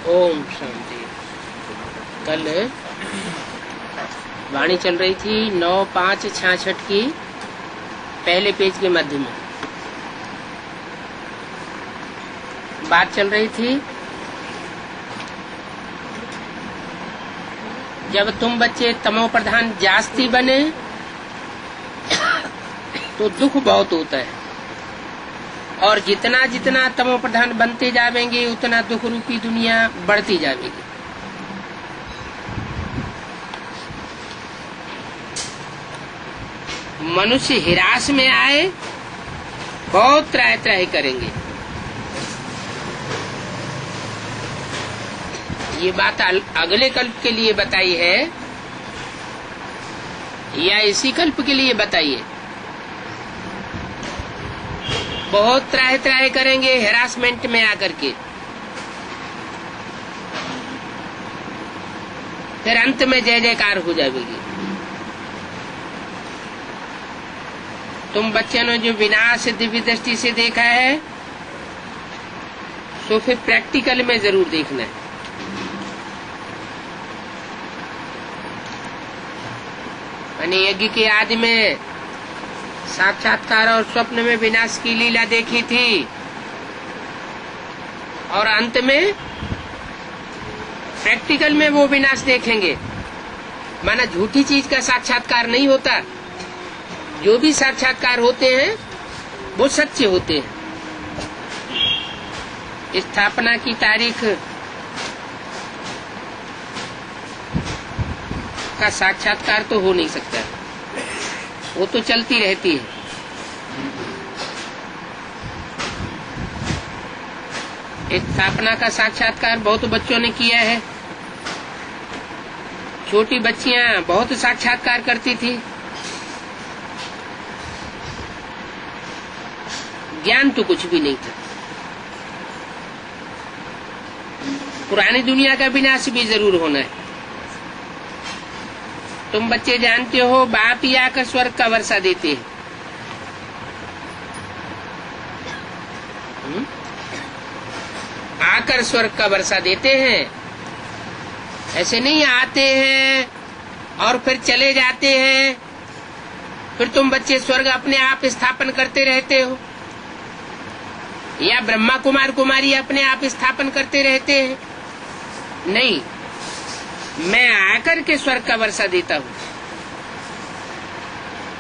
ओम शांति। कल वाणी चल रही थी 9/5/66 की पहले पेज के मध्य में बात चल रही थी। जब तुम बच्चे तमो प्रधान जास्ती बने तो दुख बहुत होता है, और जितना जितना तमो प्रधान बनते जाएंगे उतना दुख रूपी दुनिया बढ़ती जाएगी। मनुष्य हिरास में आए बहुत त्राहि त्राहि करेंगे। ये बात अगले कल्प के लिए बताई है या इसी कल्प के लिए बताइए? बहुत त्राहि त्राहि करेंगे हैरासमेंट में आकर के, फिर अंत में जय जयकार हो जाएगी। तुम बच्चों ने जो विनाश दिव्य दृष्टि से देखा है तो फिर प्रैक्टिकल में जरूर देखना है। मैंने यज्ञ के आदि में साक्षात्कार और स्वप्न में विनाश की लीला देखी थी, और अंत में प्रैक्टिकल में वो विनाश देखेंगे। माना झूठी चीज का साक्षात्कार नहीं होता, जो भी साक्षात्कार होते हैं वो सच्चे होते हैं। स्थापना की तारीख का साक्षात्कार तो हो नहीं सकता, वो तो चलती रहती है। स्थापना का साक्षात्कार बहुत बच्चों ने किया है। छोटी बच्चियां बहुत साक्षात्कार करती थी। ज्ञान तो कुछ भी नहीं था। पुरानी दुनिया का विनाश भी जरूर होना है। तुम बच्चे जानते हो बाप ही आकर स्वर्ग का वर्षा देते हैं। आकर स्वर्ग का वर्षा देते हैं, ऐसे नहीं आते हैं और फिर चले जाते हैं। फिर तुम बच्चे स्वर्ग अपने आप स्थापन करते रहते हो, या ब्रह्मा कुमार कुमारी अपने आप स्थापन करते रहते हैं? नहीं, मैं आकर के स्वर्ग का वर्षा देता हूँ।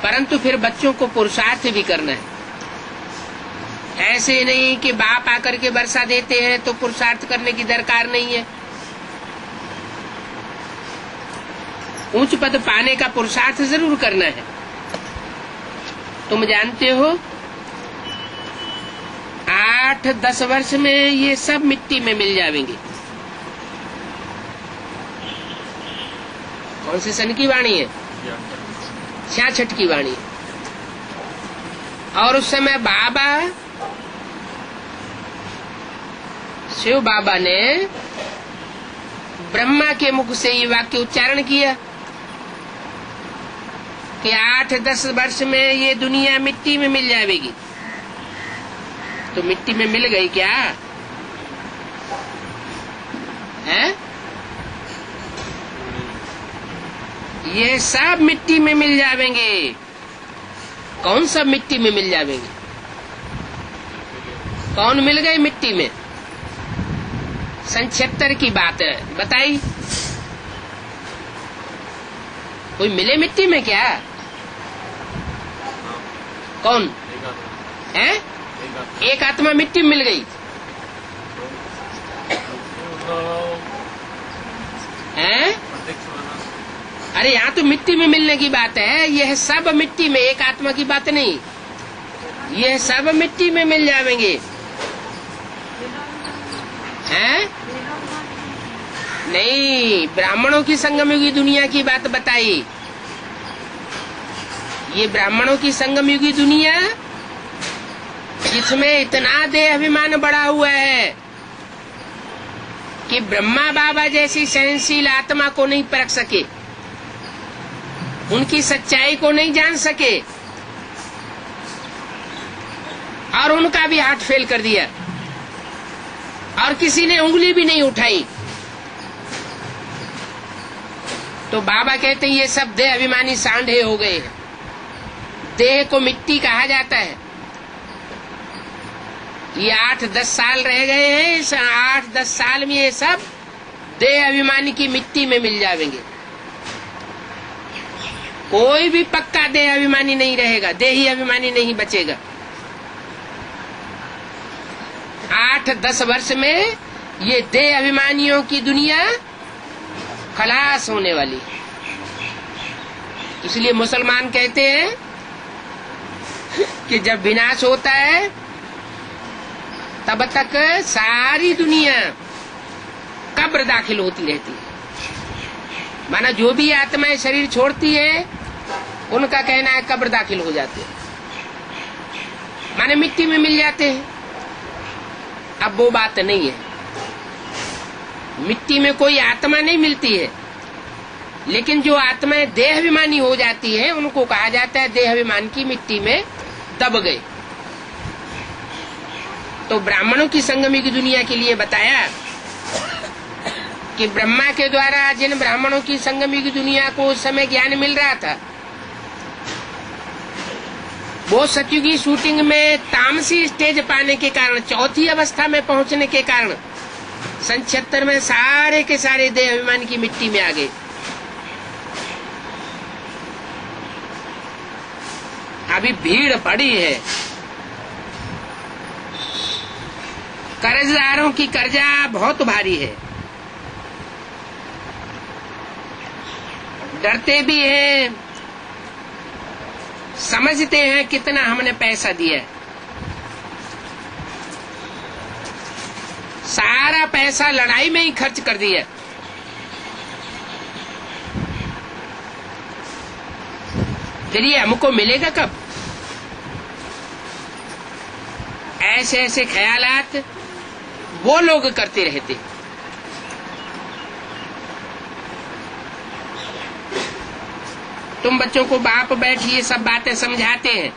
परंतु फिर बच्चों को पुरुषार्थ भी करना है। ऐसे नहीं कि बाप आकर के वर्षा देते हैं तो पुरुषार्थ करने की दरकार नहीं है। उच्च पद पाने का पुरुषार्थ जरूर करना है। तुम जानते हो 8-10 वर्ष में ये सब मिट्टी में मिल जाएंगे। कौन से सन की वाणी है? 66 की वाणी। और उस समय बाबा शिव बाबा ने ब्रह्मा के मुख से ये वाक्य उच्चारण किया कि 8-10 वर्ष में ये दुनिया मिट्टी में मिल जाएगी। तो मिट्टी में मिल गई क्या है? ये सब मिट्टी में मिल जाएंगे। कौन सब मिट्टी में मिल जाएंगे? कौन मिल गए मिट्टी में? 76 की बात है, बताई। कोई मिले मिट्टी में क्या? कौन है? एक आत्मा मिट्टी में मिल गई है? अरे यहाँ तो मिट्टी में मिलने की बात है। यह सब मिट्टी में, एक आत्मा की बात नहीं। यह सब मिट्टी में मिल जाएंगे हैं? नहीं, ब्राह्मणों की संगमयुगी दुनिया की बात बताई। ये ब्राह्मणों की संगमयुगी दुनिया जिसमें इतना देह अभिमान बढ़ा हुआ है कि ब्रह्मा बाबा जैसी सहनशील आत्मा को नहीं परख सके, उनकी सच्चाई को नहीं जान सके, और उनका भी हार्ट फेल कर दिया, और किसी ने उंगली भी नहीं उठाई। तो बाबा कहते हैं ये सब देह अभिमानी सांढे हो गए हैं। देह को मिट्टी कहा जाता है। ये 8-10 साल रह गए हैं, इस 8-10 साल में ये सब देह अभिमानी की मिट्टी में मिल जाएंगे। कोई भी पक्का देह अभिमानी नहीं रहेगा, देही अभिमानी नहीं बचेगा। 8-10 वर्ष में ये देह अभिमानियों की दुनिया खलास होने वाली है। इसलिए मुसलमान कहते हैं कि जब विनाश होता है तब तक सारी दुनिया कब्र दाखिल होती रहती है। माना जो भी आत्माएं शरीर छोड़ती है उनका कहना है कब्र दाखिल हो जाते हैं, माने मिट्टी में मिल जाते हैं। अब वो बात नहीं है, मिट्टी में कोई आत्मा नहीं मिलती है, लेकिन जो आत्माएं देहाभिमानी हो जाती है उनको कहा जाता है देहाभिमान की मिट्टी में दब गए। तो ब्राह्मणों की संगमी की दुनिया के लिए बताया कि ब्रह्मा के द्वारा जिन ब्राह्मणों की संगमी की दुनिया को उस समय ज्ञान मिल रहा था, वो सतयुगी शूटिंग में तामसी स्टेज पाने के कारण, चौथी अवस्था में पहुंचने के कारण सन 76 में सारे के सारे देह अभिमान की मिट्टी में आ गए। अभी भीड़ पड़ी है, कर्जदारों की कर्जा बहुत भारी है, डरते भी हैं, समझते हैं कितना हमने पैसा दिया है। सारा पैसा लड़ाई में ही खर्च कर दिया। फिर ये हमको मिलेगा कब? ऐसे ऐसे ख्यालात वो लोग करते रहते। तुम बच्चों को बाप बैठ ये सब बातें समझाते हैं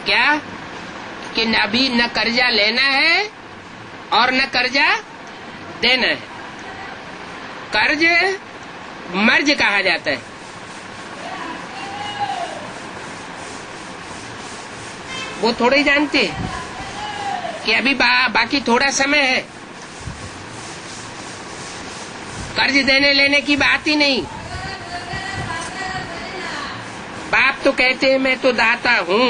क्या कि अभी न कर्जा लेना है और न कर्जा देना है। कर्ज मर्ज कहा जाता है। वो थोड़े ही जानते हैं कि अभी बाकी थोड़ा समय है। कर्ज देने लेने की बात ही नहीं। बाप तो कहते हैं मैं तो दाता हूँ,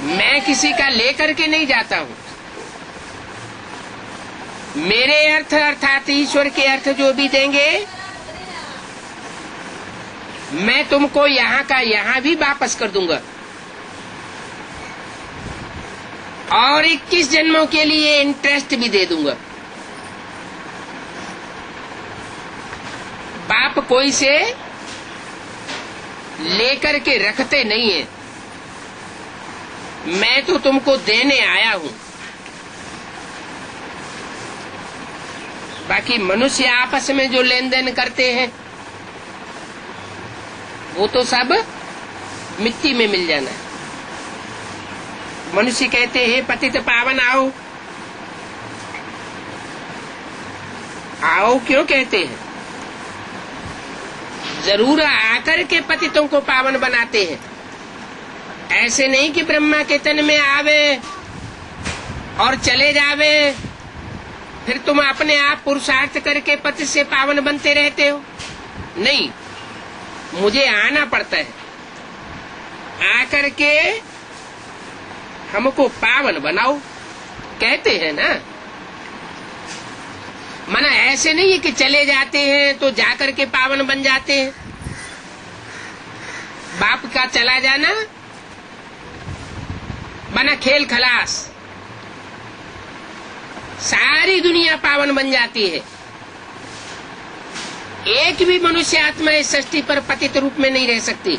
मैं किसी का लेकर के नहीं जाता हूँ। मेरे अर्थ अर्थात ईश्वर के अर्थ जो भी देंगे मैं तुमको यहाँ का यहाँ भी वापस कर दूंगा और 21 जन्मों के लिए इंटरेस्ट भी दे दूंगा। बाप कोई से लेकर के रखते नहीं है, मैं तो तुमको देने आया हूं। बाकी मनुष्य आपस में जो लेन देन करते हैं वो तो सब मिट्टी में मिल जाना है। मनुष्य कहते हैं पतित पावन आओ। आओ क्यों कहते हैं? जरूर आकर के पतितों को पावन बनाते हैं। ऐसे नहीं कि ब्रह्मा के तन में आवे और चले जावे, फिर तुम अपने आप पुरुषार्थ करके पति से पावन बनते रहते हो। नहीं, मुझे आना पड़ता है, आकर के हमको पावन बनाओ कहते हैं ना। मना ऐसे नहीं है कि चले जाते हैं तो जाकर के पावन बन जाते हैं। बाप का चला जाना बना खेल खलास, सारी दुनिया पावन बन जाती है। एक भी मनुष्य आत्मा इस सृष्टि पर पतित रूप में नहीं रह सकती।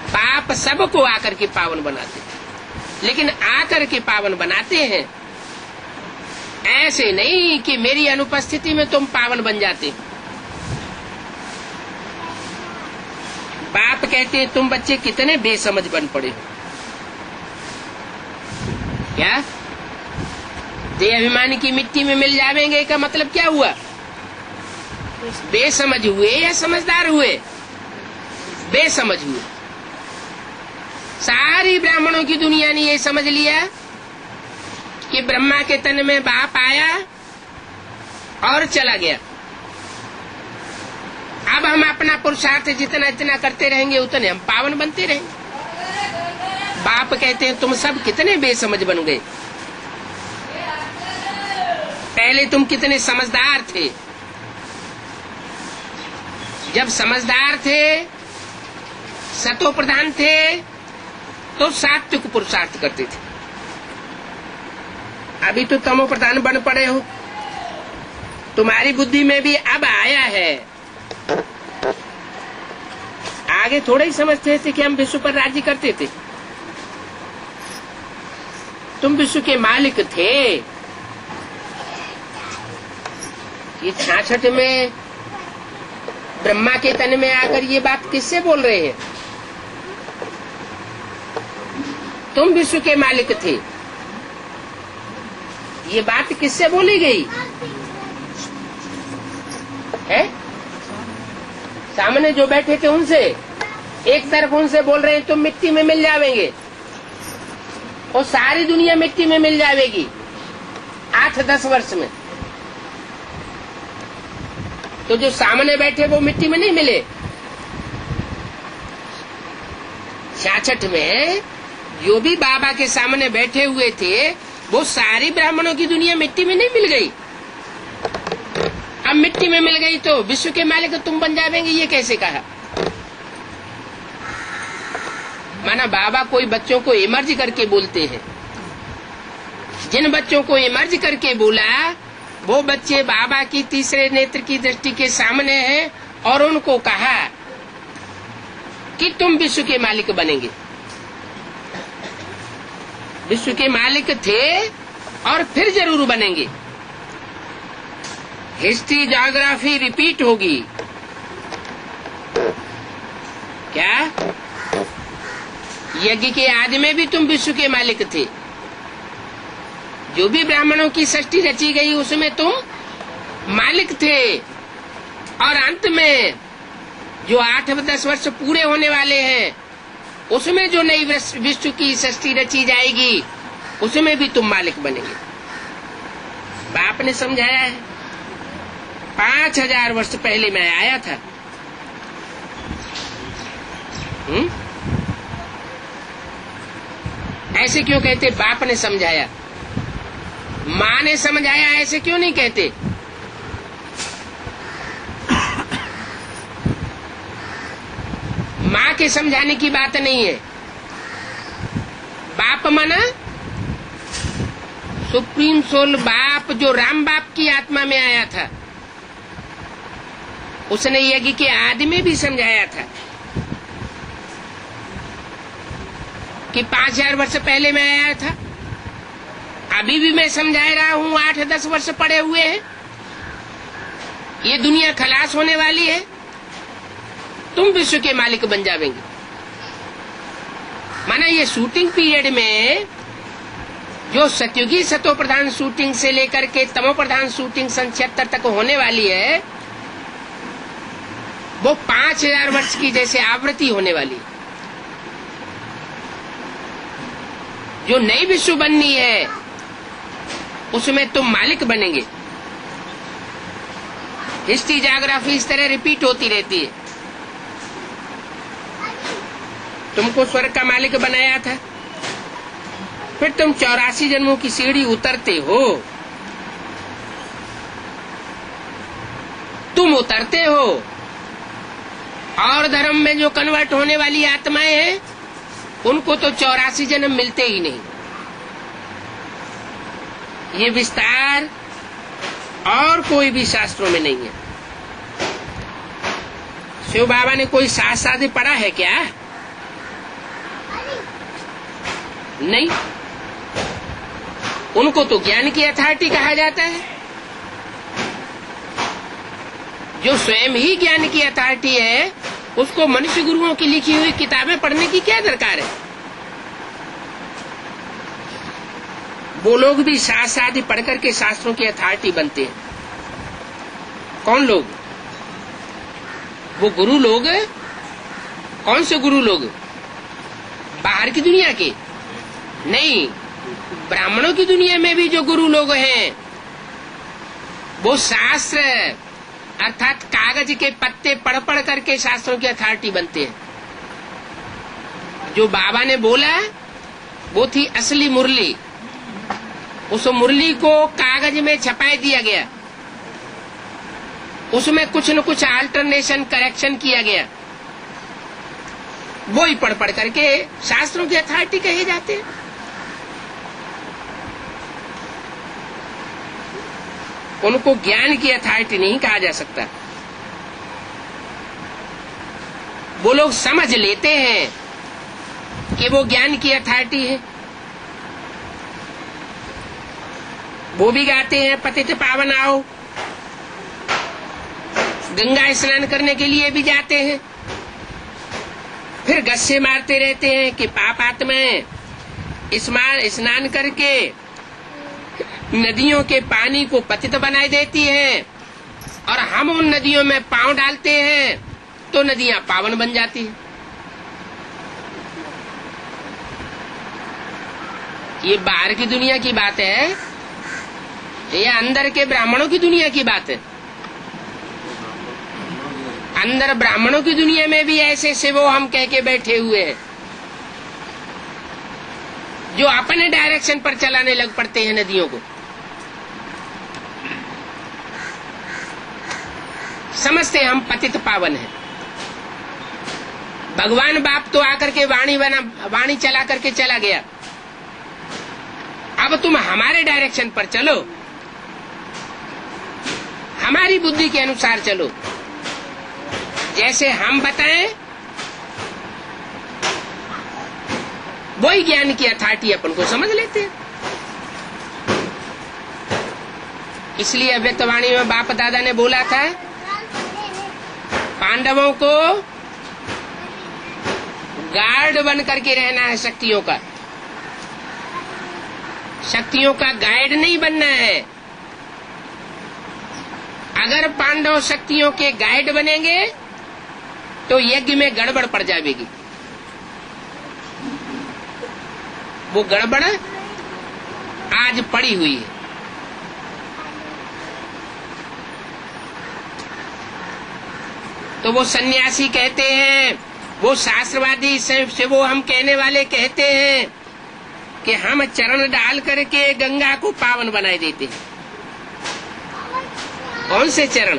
बाप सबको आकर के पावन बनाते, लेकिन आकर के पावन बनाते हैं। ऐसे नहीं कि मेरी अनुपस्थिति में तुम पावन बन जाते। बाप कहते हैं तुम बच्चे कितने बेसमझ बन पड़े हो। क्या देह अभिमान की मिट्टी में मिल जावेंगे का मतलब क्या हुआ? बेसमझ हुए या समझदार हुए? बेसमझ हुए। सारी ब्राह्मणों की दुनिया ने ये समझ लिया कि ब्रह्मा के तन में बाप आया और चला गया। अब हम अपना पुरुषार्थ जितना इतना करते रहेंगे उतने हम पावन बनते रहेंगे। बाप कहते हैं तुम सब कितने बेसमझ बन गए, पहले तुम कितने समझदार थे। जब समझदार थे, सतो प्रधान थे, तो सात्विक पुरुषार्थ करते थे। अभी तो तमो प्रधान बन पड़े हो। तुम्हारी बुद्धि में भी अब आया है। आगे थोड़ा ही समझते थे कि हम विश्व पर राज्य करते थे। तुम विश्व के मालिक थे। ये 66 में ब्रह्मा के तन में आकर ये बात किससे बोल रहे हैं? तुम विश्व के मालिक थे। ये बात किससे बोली गई है? सामने जो बैठे थे उनसे। एक तरफ उनसे बोल रहे हैं तुम मिट्टी में मिल जावेंगे और सारी दुनिया मिट्टी में मिल जाएगी 8-10 वर्ष में। तो जो सामने बैठे वो मिट्टी में नहीं मिले। 66 में जो भी बाबा के सामने बैठे हुए थे वो सारी ब्राह्मणों की दुनिया मिट्टी में नहीं मिल गई। अब मिट्टी में मिल गई तो विश्व के मालिक तुम बन जाएंगे, ये कैसे कहा? माना बाबा कोई बच्चों को इमर्ज करके बोलते हैं। जिन बच्चों को इमर्ज करके बोला वो बच्चे बाबा की तीसरे नेत्र की दृष्टि के सामने हैं और उनको कहा कि तुम विश्व के मालिक बनेंगे। विश्व के मालिक थे और फिर जरूर बनेंगे। हिस्ट्री ज्योग्राफी रिपीट होगी। क्या? यज्ञ के आदि में भी तुम विश्व के मालिक थे। जो भी ब्राह्मणों की सृष्टि रची गई उसमें तुम मालिक थे। और अंत में जो 8-10 वर्ष पूरे होने वाले हैं उसमें जो नई विश्व की सृष्टि रची जाएगी उसमें भी तुम मालिक बनेंगे। बाप ने समझाया है। 5000 वर्ष पहले मैं आया था। ऐसे क्यों कहते? बाप ने समझाया। माँ ने समझाया, ऐसे क्यों नहीं कहते? माँ के समझाने की बात नहीं है। बाप माना सुप्रीम सोल बाप, जो राम बाप की आत्मा में आया था। उसने यज्ञ के आदि में भी समझाया था कि 5000 वर्ष पहले मैं आया था। अभी भी मैं समझा रहा हूँ। 8-10 वर्ष पड़े हुए हैं। ये दुनिया खलास होने वाली है। तुम विश्व के मालिक बन जाएंगे। माना ये शूटिंग पीरियड में जो सतयुगी सतो प्रधान शूटिंग से लेकर के तमो प्रधान शूटिंग सन 76 तक होने वाली है वो 5000 वर्ष की जैसे आवृत्ति होने वाली है। जो नई विश्व बननी है उसमें तुम मालिक बनेंगे। हिस्ट्री ज्योग्राफी इस तरह रिपीट होती रहती है। तुमको स्वर्ग का मालिक बनाया था, फिर तुम 84 जन्मों की सीढ़ी उतरते हो। तुम उतरते हो और धर्म में जो कन्वर्ट होने वाली आत्माएं हैं उनको तो 84 जन्म मिलते ही नहीं। ये विस्तार और कोई भी शास्त्रों में नहीं है। शिव बाबा ने कोई शास्त्रादि पढ़ा है क्या? नहीं। उनको तो ज्ञान की अथॉरिटी कहा जाता है। जो स्वयं ही ज्ञान की अथॉरिटी है उसको मनुष्य गुरुओं की लिखी हुई किताबें पढ़ने की क्या दरकार है? वो लोग भी शास्त्र आदि पढ़ करके शास्त्रों की अथॉरिटी बनते हैं। कौन लोग? वो गुरु लोग। कौन से गुरु लोग? बाहर की दुनिया के नहीं, ब्राह्मणों की दुनिया में भी जो गुरु लोग हैं वो शास्त्र अर्थात कागज के पत्ते पढ़ पढ़ करके शास्त्रों की अथॉरिटी बनते हैं। जो बाबा ने बोला वो थी असली मुरली। उस मुरली को कागज में छपाई दिया गया, उसमें कुछ न कुछ अल्टरनेशन करेक्शन किया गया, वो ही पढ़ पढ़ करके शास्त्रों की अथॉरिटी कहे जाते हैं। उनको ज्ञान की अथॉरिटी नहीं कहा जा सकता। वो लोग समझ लेते हैं कि वो ज्ञान की अथॉरिटी है। वो भी गाते हैं पतित पावन आओ, गंगा स्नान करने के लिए भी जाते हैं, फिर गस्से मारते रहते हैं कि पाप आत्माएं स्नान करके नदियों के पानी को पतित बनाई देती हैं और हम उन नदियों में पांव डालते हैं तो नदियां पावन बन जाती हैं। ये बाहर की दुनिया की बात है या अंदर के ब्राह्मणों की दुनिया की बात है? अंदर ब्राह्मणों की दुनिया में भी ऐसे शिवो हम कह के बैठे हुए हैं जो अपने डायरेक्शन पर चलाने लग पड़ते हैं नदियों को। समझते हम पतित पावन है। भगवान बाप तो आकर के वाणी चला करके चला गया। अब तुम हमारे डायरेक्शन पर चलो, हमारी बुद्धि के अनुसार चलो, जैसे हम बताएं वही ज्ञान की अथॉरिटी अपन को समझ लेते हैं। इसलिए अव्यक्तवाणी में बाप दादा ने बोला था पांडवों को गार्ड बन करके रहना है शक्तियों का, शक्तियों का गाइड नहीं बनना है। अगर पांडव शक्तियों के गाइड बनेंगे तो यज्ञ में गड़बड़ पड़ जाएगी। वो गड़बड़ आज पड़ी हुई है। तो वो सन्यासी कहते हैं, वो शास्त्रवादी से वो हम कहने वाले कहते हैं कि हम चरण डाल करके गंगा को पावन बनाए देते हैं। कौन से चरण?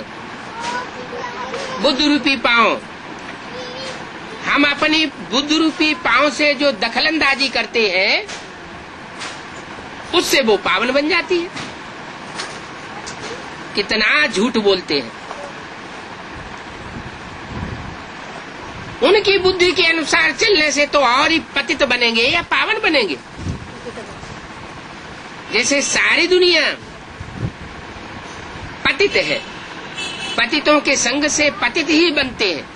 बुद्ध रूपी पांव। हम अपनी बुद्ध रूपी पांव से जो दखलंदाजी करते हैं उससे वो पावन बन जाती है। कितना झूठ बोलते हैं। उनकी बुद्धि के अनुसार चलने से तो और ही पतित बनेंगे या पावन बनेंगे। जैसे सारी दुनिया पतित है, पतितों के संग से पतित ही बनते हैं।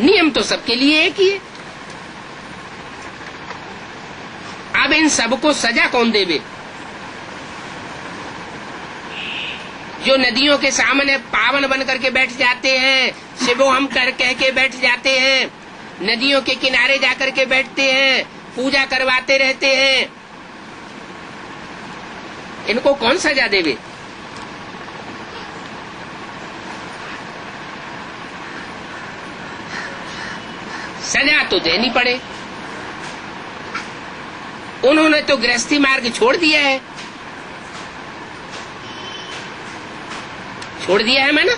नियम तो सबके लिए एक ही है। अब इन सबको सजा कौन देवे? जो नदियों के सामने पावन बन करके बैठ जाते हैं, शिवो हम कह के बैठ जाते हैं, नदियों के किनारे जाकर के बैठते हैं, पूजा करवाते रहते हैं, इनको कौन सजा देवे? सजा तो देनी पड़े। उन्होंने तो गृहस्थी मार्ग छोड़ दिया है, छोड़ दिया है मैंने।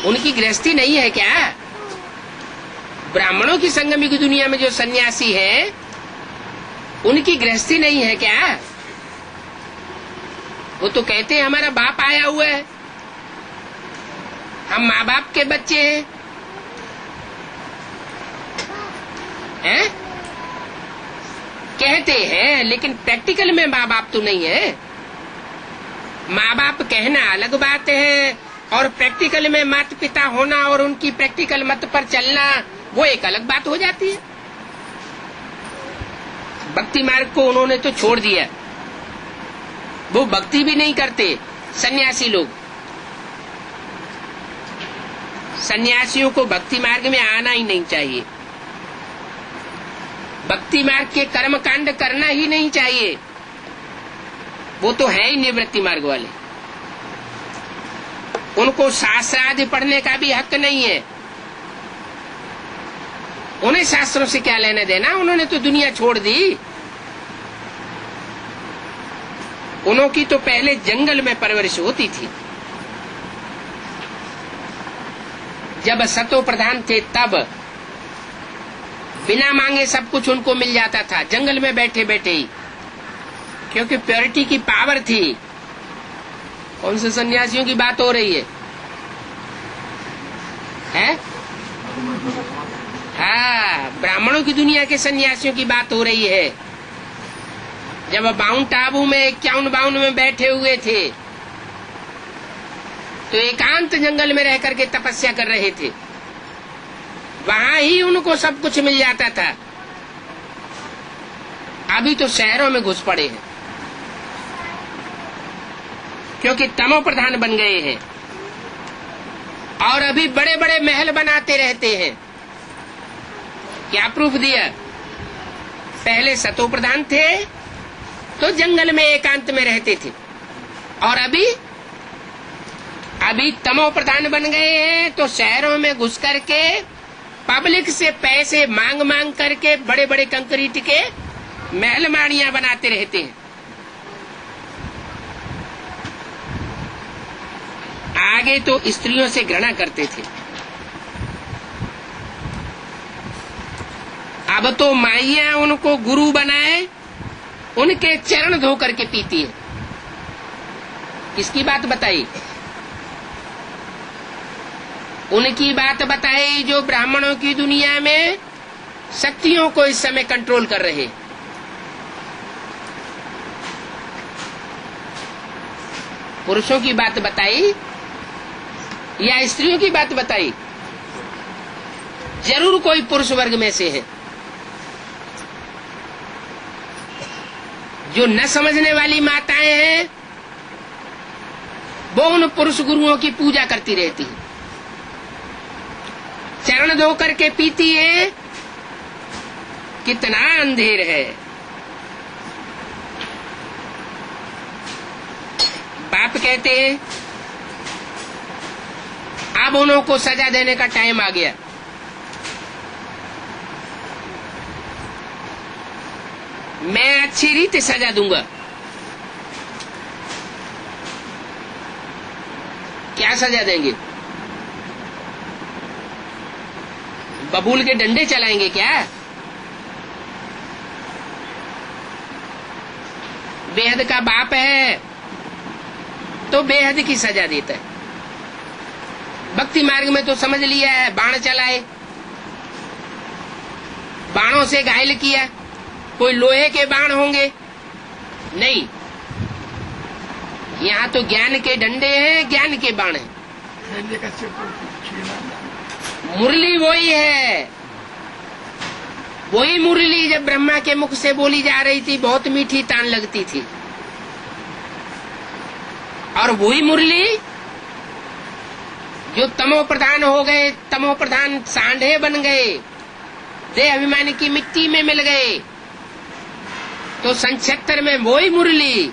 उनकी गृहस्थी नहीं है क्या? ब्राह्मणों की संगमी की दुनिया में जो सन्यासी है उनकी गृहस्थी नहीं है क्या? वो तो कहते हैं हमारा बाप आया हुआ है, हम माँ बाप के बच्चे हैं, कहते हैं, लेकिन प्रैक्टिकल में माँ बाप तो नहीं है। माँ बाप कहना अलग बात है और प्रैक्टिकल में माता पिता होना और उनकी प्रैक्टिकल मत पर चलना वो एक अलग बात हो जाती है। भक्ति मार्ग को उन्होंने तो छोड़ दिया, वो भक्ति भी नहीं करते। सन्यासी लोग, सन्यासियों को भक्ति मार्ग में आना ही नहीं चाहिए, भक्ति मार्ग के कर्म कांड करना ही नहीं चाहिए, वो तो है ही निवृत्ति मार्ग वाले। उनको शास्त्रादि पढ़ने का भी हक नहीं है, उन्हें शास्त्रों से क्या लेना देना, उन्होंने तो दुनिया छोड़ दी। उनकी तो पहले जंगल में परवरिश होती थी, जब सतो प्रधान थे तब बिना मांगे सब कुछ उनको मिल जाता था, जंगल में बैठे बैठे ही, क्योंकि प्योरिटी की पावर थी। कौन से सन्यासियों की बात हो रही है? हाँ, ब्राह्मणों की दुनिया के सन्यासियों की बात हो रही है। जब माउंट आबू में 51-52 में बैठे हुए थे तो एकांत जंगल में रह करके तपस्या कर रहे थे, वहां ही उनको सब कुछ मिल जाता था। अभी तो शहरों में घुस पड़े हैं, क्योंकि तमो प्रधान बन गए हैं और अभी बड़े बड़े महल बनाते रहते हैं। क्या प्रूफ दिया? पहले सतो प्रधान थे तो जंगल में एकांत में रहते थे, और अभी तमो प्रधान बन गए हैं तो शहरों में घुस करके पब्लिक से पैसे मांग मांग करके बड़े बड़े कंक्रीट के महल माड़ियां बनाते रहते हैं। आगे तो स्त्रियों से घृणा करते थे, अब तो माइयां उनको गुरु बनाए, उनके चरण धो करके पीती है। किसकी बात बताई? उनकी बात बताई जो ब्राह्मणों की दुनिया में शक्तियों को इस समय कंट्रोल कर रहे। पुरुषों की बात बताई या स्त्रियों की बात बताई? जरूर कोई पुरुष वर्ग में से है। जो न समझने वाली माताएं हैं वो उन पुरुष गुरुओं की पूजा करती रहती है, चरण धो करके पीती है। कितना अंधेर है। बाप कहते हैं अब उनको सजा देने का टाइम आ गया। मैं अच्छी रीति सजा दूंगा। क्या सजा देंगे? बबूल के डंडे चलाएंगे क्या? बेहद का बाप है तो बेहद की सजा देता है। भक्ति मार्ग में तो समझ लिया है, बाण चलाए, बाणों से घायल किया। कोई लोहे के बाण होंगे? नहीं, यहाँ तो ज्ञान के डंडे हैं, ज्ञान के बाण हैं। मुरली वही है, वही मुरली जब ब्रह्मा के मुख से बोली जा रही थी बहुत मीठी तान लगती थी, और वही मुरली जो तमो प्रधान हो गए, तमो प्रधान सांढे बन गए, देह अभिमान की मिट्टी में मिल गए, तो 76 में वही मुरली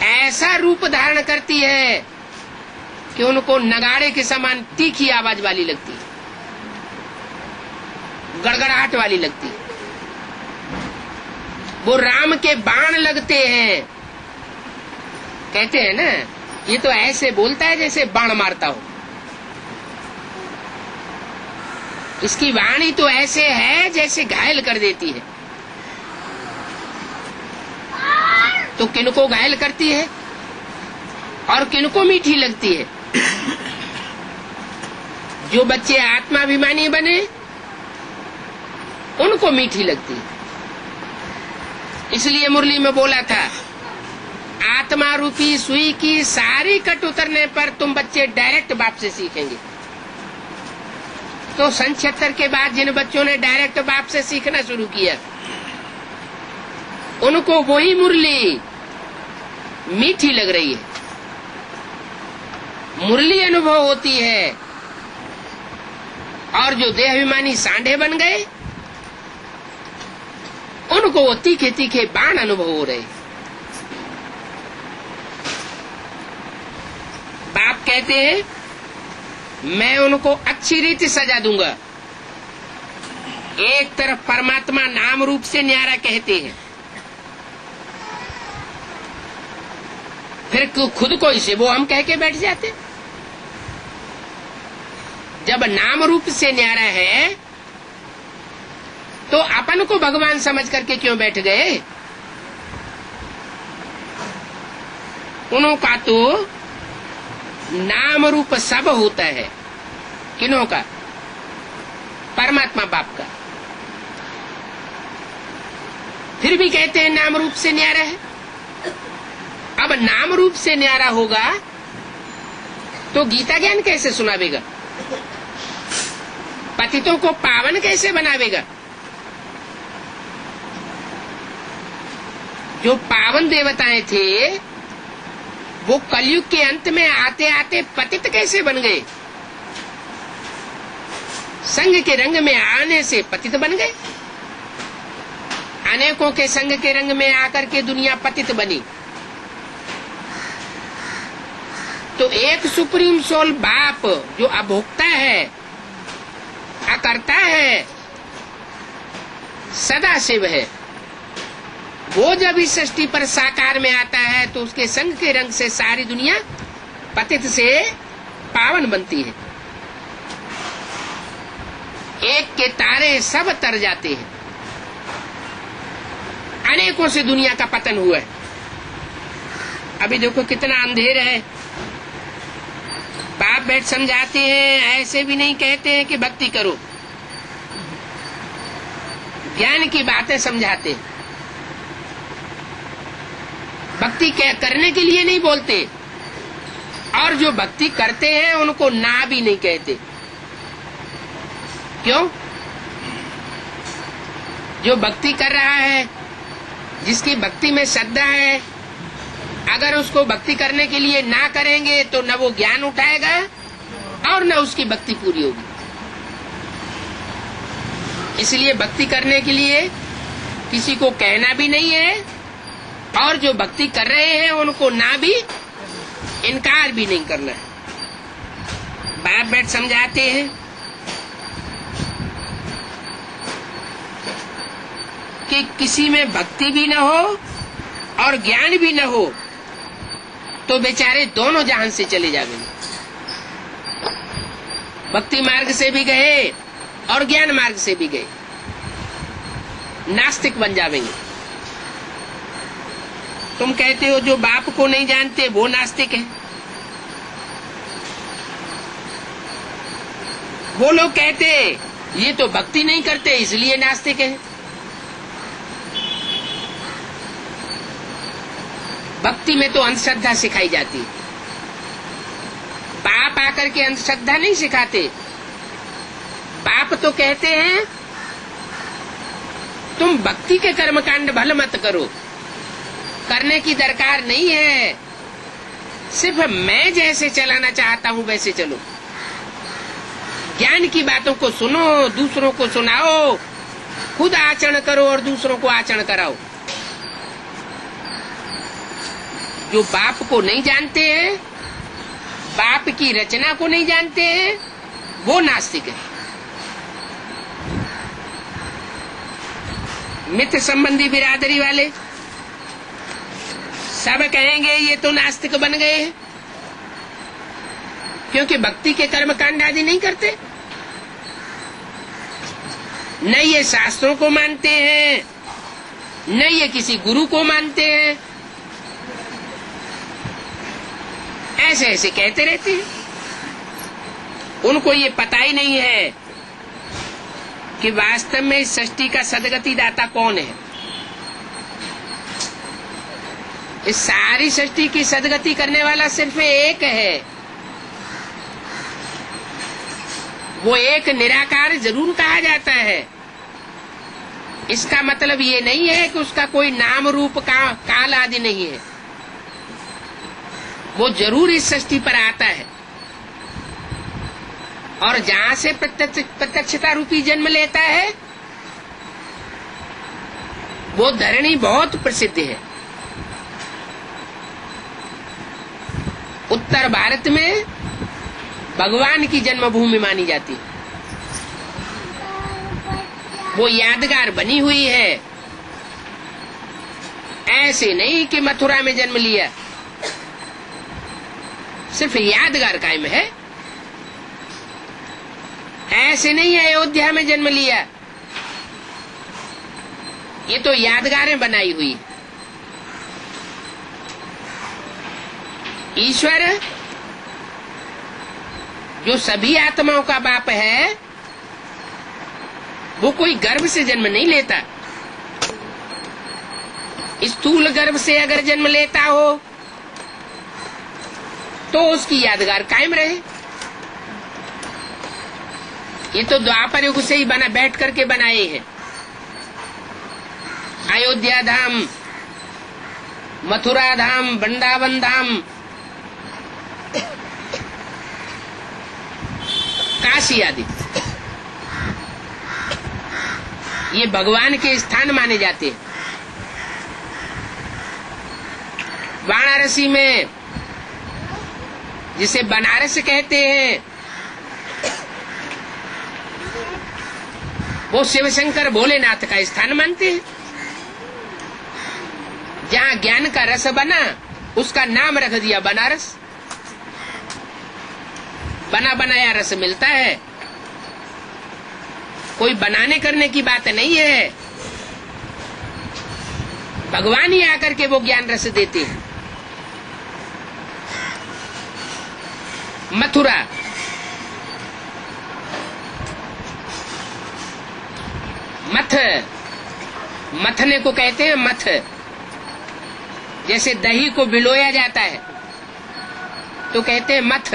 ऐसा रूप धारण करती है कि उनको नगाड़े के समान तीखी आवाज वाली लगती है, गड़गड़ाहट वाली लगती है। वो राम के बाण लगते हैं। कहते हैं ना, ये तो ऐसे बोलता है जैसे बाण मारता हो। इसकी वाणी तो ऐसे है जैसे घायल कर देती है। तो किनको घायल करती है और किनको मीठी लगती है? जो बच्चे आत्माभिमानी बने उनको मीठी लगती है। इसलिए मुरली में बोला था, आत्मा रूपी सुई की सारी कट उतरने पर तुम बच्चे डायरेक्ट बाप से सीखेंगे। तो 76 के बाद जिन बच्चों ने डायरेक्ट बाप से सीखना शुरू किया उनको वही मुरली मीठी लग रही है, मुरली अनुभव होती है। और जो देहाभिमानी सांडे बन गए, उनको वो तीखे तीखे बाण अनुभव हो रहे। बाप कहते हैं मैं उनको अच्छी रीति सजा दूंगा। एक तरफ परमात्मा नाम रूप से न्यारा कहते हैं, फिर खुद को इसे वो हम कह के बैठ जाते। जब नाम रूप से न्यारा है तो अपन को भगवान समझ करके क्यों बैठ गए? उनका तो नाम रूप सब होता है। किन्हों का? परमात्मा बाप का। फिर भी कहते हैं नाम रूप से न्यारा है। अब नाम रूप से न्यारा होगा तो गीता ज्ञान कैसे सुनावेगा? पतितों को पावन कैसे बनावेगा? जो पावन देवताएं थे वो कलयुग के अंत में आते आते पतित कैसे बन गए? संग के रंग में आने से पतित बन गए। अनेकों के संग के रंग में आकर के दुनिया पतित बनी। तो एक सुप्रीम सोल बाप जो अभोक्ता है, अकर्ता है, सदा शिव है, वो जब इस सृष्टि पर साकार में आता है तो उसके संग के रंग से सारी दुनिया पतित से पावन बनती है। एक के तारे सब तर जाते हैं। अनेकों से दुनिया का पतन हुआ है। अभी देखो कितना अंधेर है। बाप बैठ समझाते हैं, ऐसे भी नहीं कहते हैं कि भक्ति करो, ज्ञान की बातें समझाते हैं। भक्ति करने के लिए नहीं बोलते, और जो भक्ति करते हैं उनको ना भी नहीं कहते। क्यों? जो भक्ति कर रहा है, जिसकी भक्ति में श्रद्धा है, अगर उसको भक्ति करने के लिए ना करेंगे तो न वो ज्ञान उठाएगा और न उसकी भक्ति पूरी होगी। इसलिए भक्ति करने के लिए किसी को कहना भी नहीं है, और जो भक्ति कर रहे हैं उनको ना भी इनकार भी नहीं करना है। बाप बैठ समझाते हैं कि किसी में भक्ति भी न हो और ज्ञान भी न हो तो बेचारे दोनों जहान से चले जाएंगे। भक्ति मार्ग से भी गए और ज्ञान मार्ग से भी गए, नास्तिक बन जाएंगे। तुम कहते हो जो बाप को नहीं जानते वो नास्तिक है। वो लोग कहते ये तो भक्ति नहीं करते इसलिए नास्तिक है। भक्ति में तो अंधश्रद्धा सिखाई जाती है। बाप आकर के अंधश्रद्धा नहीं सिखाते। बाप तो कहते हैं तुम भक्ति के कर्मकांड भल मत करो, करने की दरकार नहीं है, सिर्फ मैं जैसे चलाना चाहता हूं वैसे चलो। ज्ञान की बातों को सुनो, दूसरों को सुनाओ, खुद आचरण करो और दूसरों को आचरण कराओ। जो बाप को नहीं जानते हैं, बाप की रचना को नहीं जानते हैं, वो नास्तिक है। मित्र संबंधी बिरादरी वाले सब कहेंगे ये तो नास्तिक बन गए हैं, क्योंकि भक्ति के कर्मकांड आदि नहीं करते, न ये शास्त्रों को मानते हैं, न ये किसी गुरु को मानते हैं। ऐसे ऐसे कहते रहते हैं। उनको ये पता ही नहीं है कि वास्तव में इस सृष्टि का सदगति दाता कौन है। इस सारी सृष्टि की सदगति करने वाला सिर्फ एक है। वो एक निराकार जरूर कहा जाता है, इसका मतलब ये नहीं है कि उसका कोई नाम रूप काल आदि नहीं है, वो जरूर इस सृष्टि पर आता है। और जहां से प्रत्यक्षता रूपी जन्म लेता है वो धरणी बहुत प्रसिद्ध है। उत्तर भारत में भगवान की जन्मभूमि मानी जाती है, वो यादगार बनी हुई है। ऐसे नहीं कि मथुरा में जन्म लिया, सिर्फ यादगार कायम है। ऐसे नहीं अयोध्या में जन्म लिया, ये तो यादगारें बनाई हुई है। ईश्वर जो सभी आत्माओं का बाप है, वो कोई गर्भ से जन्म नहीं लेता। स्थूल गर्भ से अगर जन्म लेता हो तो उसकी यादगार कायम रहे। ये तो द्वापर युग से ही बैठ करके बनाए हैं। अयोध्या धाम, मथुरा धाम, वृंदावन धाम, काशी आदि, ये भगवान के स्थान माने जाते हैं। वाराणसी में, जिसे बनारस कहते हैं, वो शिव शंकर भोलेनाथ का स्थान मानते हैं। जहां ज्ञान का रस बना उसका नाम रख दिया बनारस। बना बनाया रस मिलता है, कोई बनाने करने की बात नहीं है। भगवान ही आकर के वो ज्ञान रस देते हैं। मथुरा, मथ, मथने को कहते हैं मथ। जैसे दही को भिगोया जाता है तो कहते हैं मथ।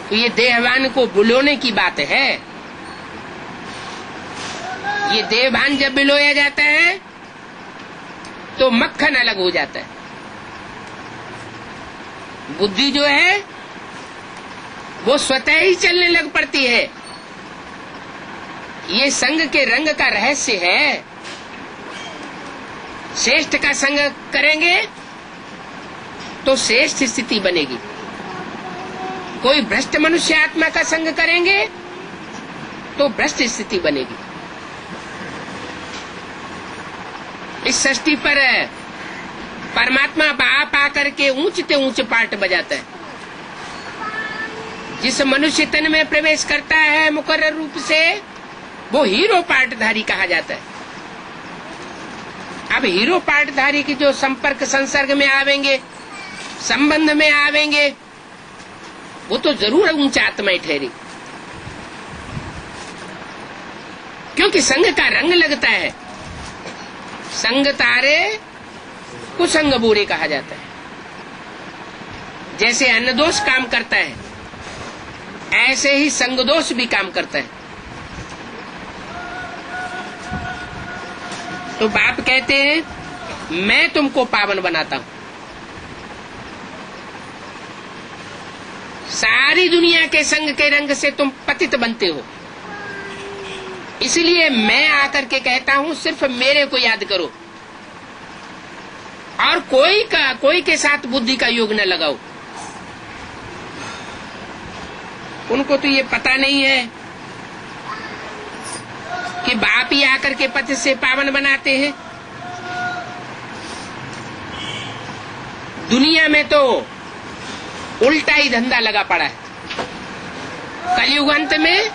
तो ये देहवान को बुलोने की बात है। ये देहभान जब बिलोया जाता है तो मक्खन अलग हो जाता है। बुद्धि जो है वो स्वतः ही चलने लग पड़ती है। ये संग के रंग का रहस्य है। श्रेष्ठ का संग करेंगे तो श्रेष्ठ स्थिति बनेगी। कोई भ्रष्ट मनुष्य आत्मा का संग करेंगे तो भ्रष्ट स्थिति बनेगी। इस सृष्टि पर परमात्मा बाप आकर के ऊंचते ऊंच पार्ट बजाता है। जिस मनुष्य तन में प्रवेश करता है मुकर्रर रूप से, वो हीरो पार्टधारी कहा जाता है। अब हीरो पार्टधारी की जो संपर्क संसर्ग में आवेंगे, संबंध में आवेंगे, वो तो जरूर ऊंचा आत्माएं ठहरी, क्योंकि संग का रंग लगता है। संग तारे कुसंग बुरे कहा जाता है। जैसे अन्न दोष काम करता है, ऐसे ही संग दोष भी काम करता है। तो बाप कहते हैं मैं तुमको पावन बनाता हूं। सारी दुनिया के संग के रंग से तुम पतित बनते हो, इसलिए मैं आकर के कहता हूं सिर्फ मेरे को याद करो और कोई के साथ बुद्धि का योग न लगाओ। उनको तो ये पता नहीं है कि बाप ही आकर के पति से पावन बनाते हैं। दुनिया में तो उल्टा ही धंधा लगा पड़ा है। कलयुग अंत में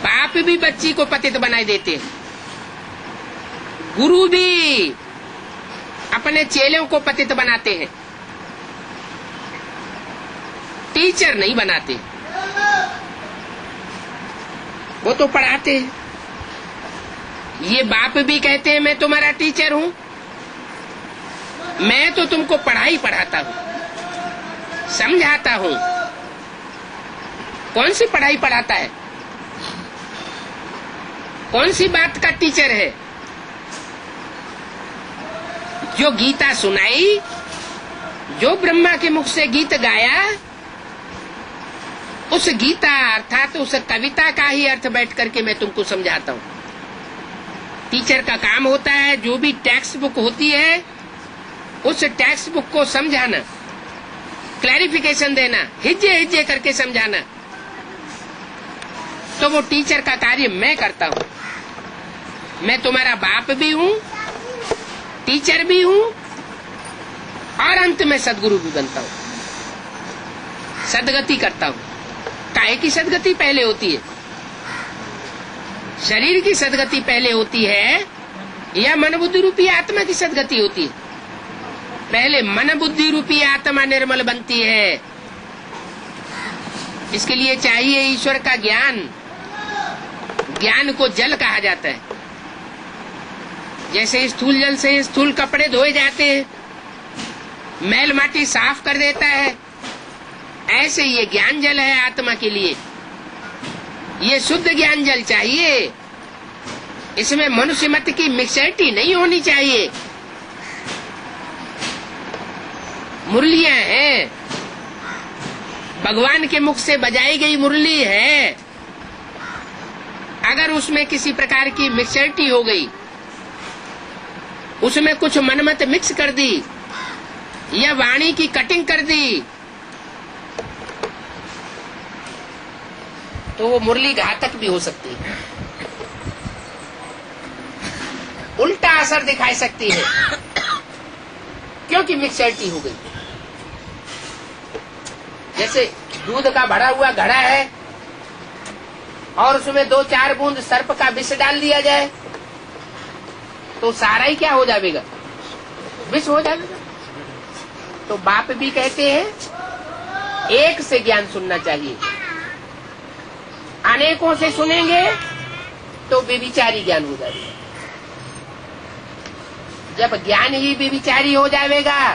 बाप भी बच्ची को पतित बनाए देते हैं, गुरु भी अपने चेलों को पतित बनाते हैं, टीचर नहीं बनाते, वो तो पढ़ाते हैं। ये बाप भी कहते हैं मैं तुम्हारा टीचर हूं, मैं तो तुमको पढ़ाई पढ़ाता हूं, समझाता हूं, कौन सी पढ़ाई पढ़ाता है? कौन सी बात का टीचर है? जो गीता सुनाई, जो ब्रह्मा के मुख से गीत गाया, उस गीता अर्थात उस कविता का ही अर्थ बैठ करके मैं तुमको समझाता हूं। टीचर का काम होता है जो भी टेक्स्ट बुक होती है उस टेक्स्ट बुक को समझाना, क्लैरिफिकेशन देना, हिज्जे हिज्जे करके समझाना। तो वो टीचर का कार्य मैं करता हूं। मैं तुम्हारा बाप भी हूं, टीचर भी हूं और अंत में सदगुरु भी बनता हूं, सदगति करता हूं। काहे की सदगति पहले होती है? शरीर की सदगति पहले होती है या मन बुद्धि रूपी आत्मा की सदगति होती है? पहले मन बुद्धि रूपी आत्मा निर्मल बनती है। इसके लिए चाहिए ईश्वर का ज्ञान। ज्ञान को जल कहा जाता है। जैसे स्थूल जल से स्थूल कपड़े धोए जाते हैं, मैल माटी साफ कर देता है, ऐसे ये ज्ञान जल है आत्मा के लिए। ये शुद्ध ज्ञान जल चाहिए। इसमें मनुष्य मत की मिक्सरिटी नहीं होनी चाहिए। मुरलियां हैं, भगवान के मुख से बजाई गई मुरली है। अगर उसमें किसी प्रकार की मिक्सरिटी हो गई, उसमें कुछ मनमत मिक्स कर दी या वाणी की कटिंग कर दी, तो वो मुरली घातक भी हो सकती है, उल्टा असर दिखाई सकती है, क्योंकि मिक्सरिटी हो गई। जैसे दूध का भरा हुआ घड़ा है और उसमें 2-4 बूंद सर्प का विष डाल दिया जाए तो सारा ही क्या हो जाएगा? विष हो जाएगा। तो बाप भी कहते हैं एक से ज्ञान सुनना चाहिए। अनेकों से सुनेंगे तो व्यभिचारी ज्ञान हो जाएगा। जब ज्ञान ही व्यभिचारी हो जाएगा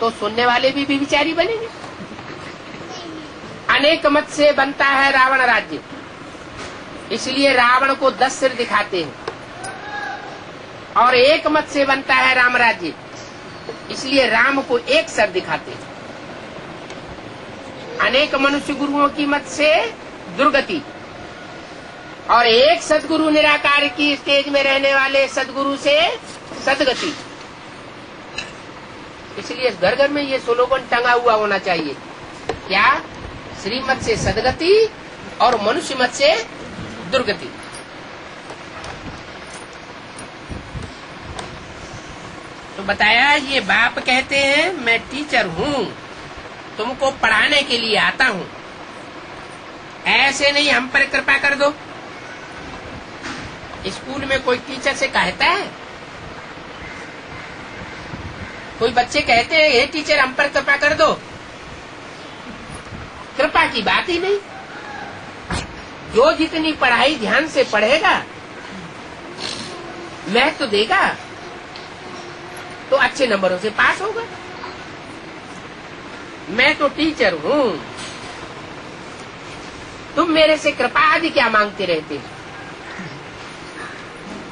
तो सुनने वाले भी व्यभिचारी बनेंगे। अनेक मत से बनता है रावण राज्य, इसलिए रावण को 10 सिर दिखाते हैं। और एक मत से बनता है राम राज्य, इसलिए राम को एक सर दिखाते हैं। अनेक मनुष्य गुरुओं की मत से दुर्गति और एक सदगुरु निराकार की स्टेज में रहने वाले सदगुरु से सदगति। इसलिए घर घर में ये स्लोगन टंगा हुआ होना चाहिए। क्या? श्रीमत से सदगति और मनुष्य मत से दुर्गति। तो बताया ये बाप कहते हैं मैं टीचर हूं, तुमको पढ़ाने के लिए आता हूं। ऐसे नहीं हम पर कृपा कर दो। स्कूल में कोई टीचर से कहता है? कोई बच्चे कहते हैं हे टीचर हम पर कृपा कर दो? कृपा की बात ही नहीं। जो जितनी पढ़ाई ध्यान से पढ़ेगा, महत्व देगा, तो अच्छे नंबरों से पास होगा। मैं तो टीचर हूं, तुम मेरे से कृपा आदि क्या मांगते रहते हो?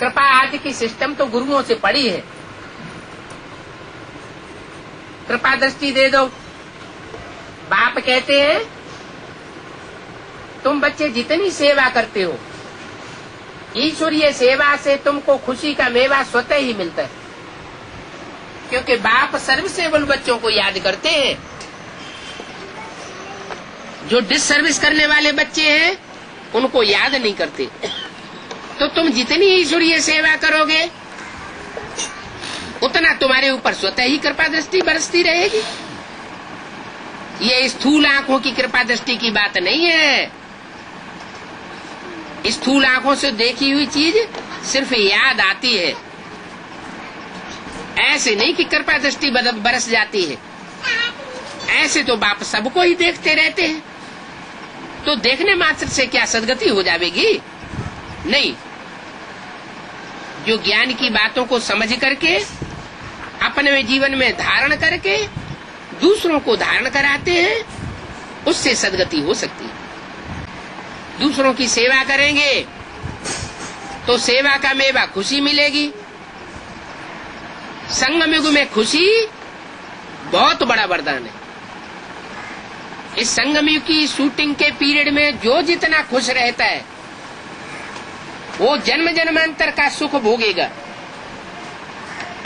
कृपा आदि की सिस्टम तो गुरुओं से पड़ी है। कृपा दृष्टि दे दो। बाप कहते हैं तुम बच्चे जितनी सेवा करते हो, ईश्वरीय सेवा से तुमको खुशी का मेवा स्वतः ही मिलता है। क्योंकि बाप सर्विसेबल बच्चों को याद करते हैं। जो डिससर्विस करने वाले बच्चे हैं उनको याद नहीं करते। तो तुम जितनी ईश्वरीय सेवा करोगे उतना तुम्हारे ऊपर स्वतः ही कृपा दृष्टि बरसती रहेगी। ये स्थूल आंखों की कृपा दृष्टि की बात नहीं है। स्थूल आंखों से देखी हुई चीज सिर्फ याद आती है, ऐसे नहीं कि कृपा दृष्टि बरस जाती है। ऐसे तो बाप सबको ही देखते रहते हैं। तो देखने मात्र से क्या सदगति हो जाएगी? नहीं। जो ज्ञान की बातों को समझ करके अपने जीवन में धारण करके दूसरों को धारण कराते हैं, उससे सदगति हो सकती है। दूसरों की सेवा करेंगे तो सेवा का मेवा खुशी मिलेगी। संगम युग में खुशी बहुत बड़ा वरदान है। इस संगम युग की शूटिंग के पीरियड में जो जितना खुश रहता है वो जन्म जन्मांतर का सुख भोगेगा,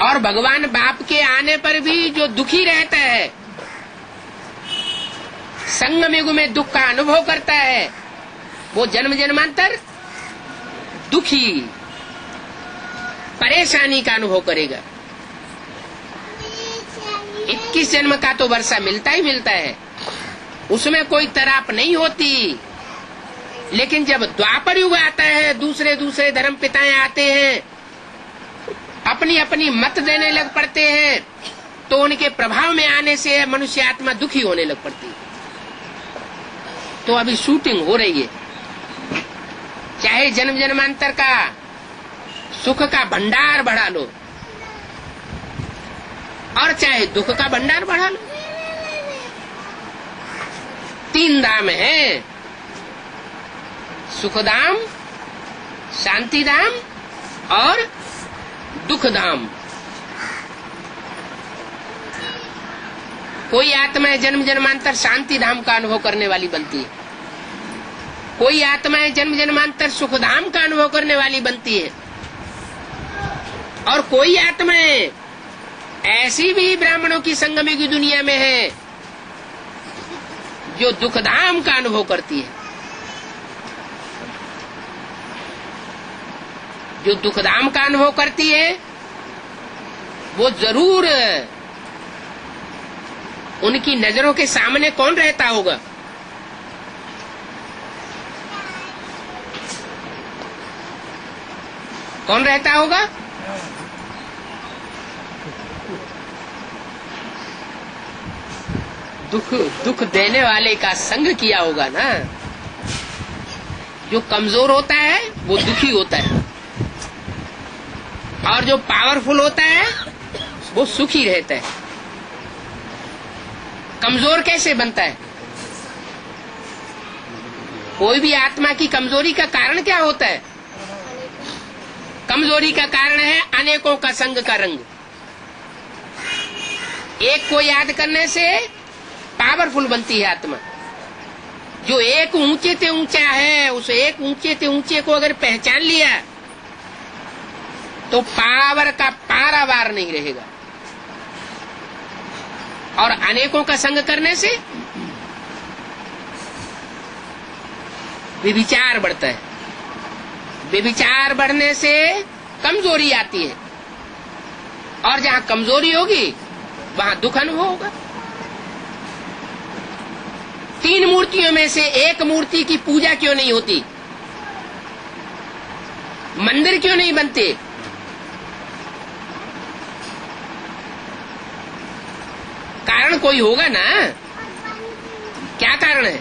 और भगवान बाप के आने पर भी जो दुखी रहता है, संगम युग में दुख का अनुभव करता है, वो जन्म जन्मांतर दुखी परेशानी का अनुभव करेगा। 21 जन्म का तो वर्षा मिलता ही मिलता है, उसमें कोई तराप नहीं होती। लेकिन जब द्वापर युग आता है, दूसरे दूसरे धर्म पिताएं आते हैं, अपनी अपनी मत देने लग पड़ते हैं, तो उनके प्रभाव में आने से मनुष्य आत्मा दुखी होने लग पड़ती है। तो अभी शूटिंग हो रही है, चाहे जन्म जन्मांतर का सुख का भंडार बढ़ा लो और चाहे दुख का भंडार बढ़ा लो। 3 धाम है, सुखधाम, शांति धाम और दुख धाम। कोई आत्मा जन्म जन्मांतर शांति धाम का अनुभव करने वाली बनती है, कोई आत्माएं जन्म जन्मांतर सुखधाम का अनुभव करने वाली बनती है, और कोई आत्माएं ऐसी भी ब्राह्मणों की संगम की दुनिया में है जो दुखधाम का अनुभव करती है। जो दुखधाम का अनुभव करती है वो जरूर उनकी नजरों के सामने कौन रहता होगा? कौन रहता होगा? दुख देने वाले का संग किया होगा ना। जो कमजोर होता है वो दुखी होता है, और जो पावरफुल होता है वो सुखी रहता है। कमजोर कैसे बनता है? कोई भी आत्मा की कमजोरी का कारण क्या होता है? कमजोरी का कारण है अनेकों का संग का रंग। एक को याद करने से पावरफुल बनती है आत्मा। जो एक ऊंचे से ऊंचा है, उस एक ऊंचे से ऊंचे को अगर पहचान लिया तो पावर का पारावार नहीं रहेगा। और अनेकों का संग करने से विविचार बढ़ता है, विविचार बढ़ने से कमजोरी आती है, और जहां कमजोरी होगी वहां दुख अनुभव होगा। 3 मूर्तियों में से एक मूर्ति की पूजा क्यों नहीं होती? मंदिर क्यों नहीं बनते? कारण कोई होगा ना। क्या कारण है?